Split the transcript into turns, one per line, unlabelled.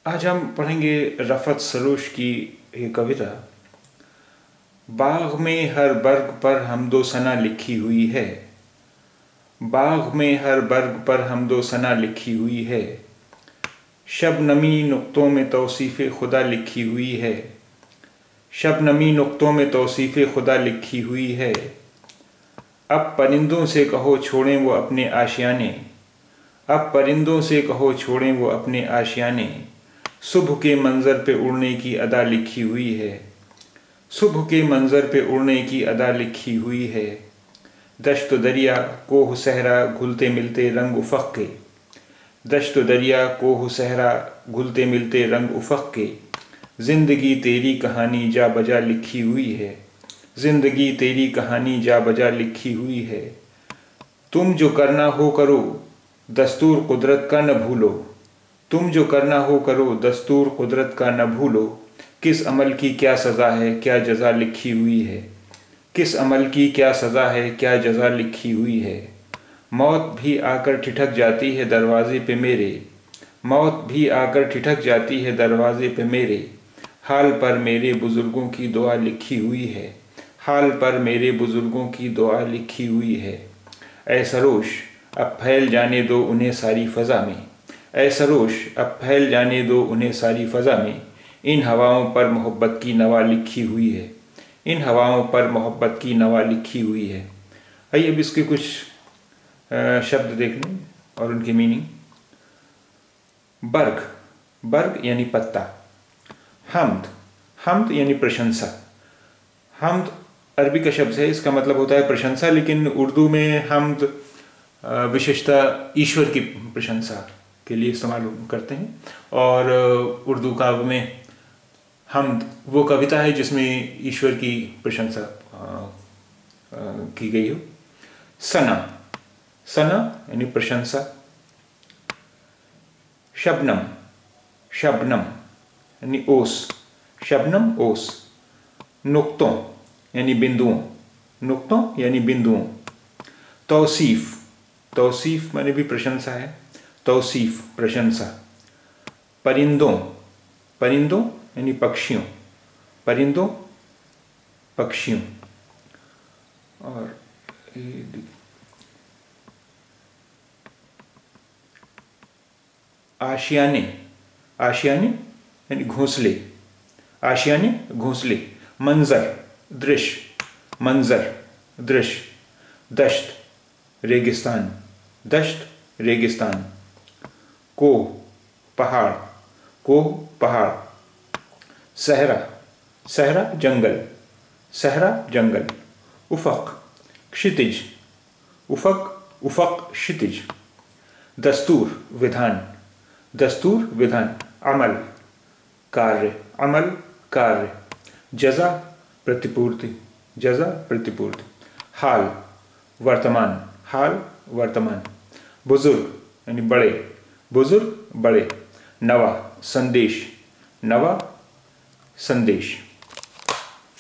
आज हम पढ़ेंगे रफ़त सरोश की ये कविता। बाग में हर बर्ग पर हमदो सना लिखी हुई है, बाग में हर बर्ग पर हमदो सना लिखी हुई है। शबनमी नुक्तों में तौसीफ़े खुदा लिखी हुई है, शबनमी नुक्तों में तौसीफ़े खुदा लिखी हुई है। अब परिंदों से कहो छोड़ें वो अपने आशियाने, अब परिंदों से कहो छोड़ें वो अपने आशियाने। सुबह के मंज़र पे उड़ने की अदा लिखी हुई है, सुबह के मंज़र पे उड़ने की अदा लिखी हुई है। दश्त दरिया कोह सहरा घुलते मिलते रंग उफ़क़ के, दश्त दरिया कोह सहरा घुलते मिलते रंग उफ़क़ के। ज़िंदगी तेरी कहानी जा बजा लिखी हुई है, ज़िंदगी तेरी कहानी जा बजा लिखी हुई है। तुम जो करना हो करो दस्तूर कुदरत का न भूलो, तुम जो करना हो करो दस्तूर कुदरत का न भूलो। किस अमल की क्या सज़ा है क्या जज़ा लिखी हुई है, किस अमल की क्या सज़ा है क्या जज़ा लिखी हुई है। मौत भी आकर ठिठक जाती है दरवाज़े पे मेरे, मौत भी आकर ठिठक जाती है दरवाज़े पे मेरे। हाल पर मेरे बुज़ुर्गों की दुआ लिखी हुई है, हाल पर मेरे बुज़ुर्गों की दुआ लिखी हुई है। ऐ सरोश अब फैल जाने दो उन्हें सारी फ़ज़ा में, ऐ सरोश अब फैल जाने दो उन्हें सारी फ़ज़ा में। इन हवाओं पर मोहब्बत की नवा लिखी हुई है, इन हवाओं पर मोहब्बत की नवा लिखी हुई है। आइए अब इसके कुछ शब्द देख लें और उनकी मीनिंग। बर्ग, बर्ग यानी पत्ता। हम्द, हम्द यानी प्रशंसा। हम्द अरबी का शब्द है, इसका मतलब होता है प्रशंसा, लेकिन उर्दू में हम्द विशेषतः ईश्वर की प्रशंसा के लिए इस्तेमाल करते हैं। और उर्दू काव्य में हम्द वो कविता है जिसमें ईश्वर की प्रशंसा की गई हो। सना, सना यानी प्रशंसा। शबनम, शबनम यानी ओस, शबनम ओस। नुक्तों यानी बिंदुओं, नुक्तों यानी बिंदुओं। तौसीफ़, तौसीफ़ माने भी प्रशंसा है, तौसीफ़ प्रशंसा। परिंदों, परिंदों यानी पक्षियों, परिंदों पक्षियों। और आशियाने, आशियाने यानी घोंसले, आशियाने घोंसले। मंजर दृश्य, मंजर दृश्य। दश्त रेगिस्तान, दश्त रेगिस्तान। कोह पहाड़, कोह पहाड़। सहरा, सहरा जंगल, सहरा जंगल। उफ़क़ क्षितिज, उफ़क़ उफ़क़ क्षितिज। दस्तूर विधान, दस्तूर विधान। अमल कार्य, अमल कार्य। जज़ा प्रतिपूर्ति, जज़ा प्रतिपूर्ति। हाल वर्तमान, हाल वर्तमान। बुज़ुर्ग यानी बड़े, बुज़ुर्ग बड़े। नवा संदेश, नवा संदेश।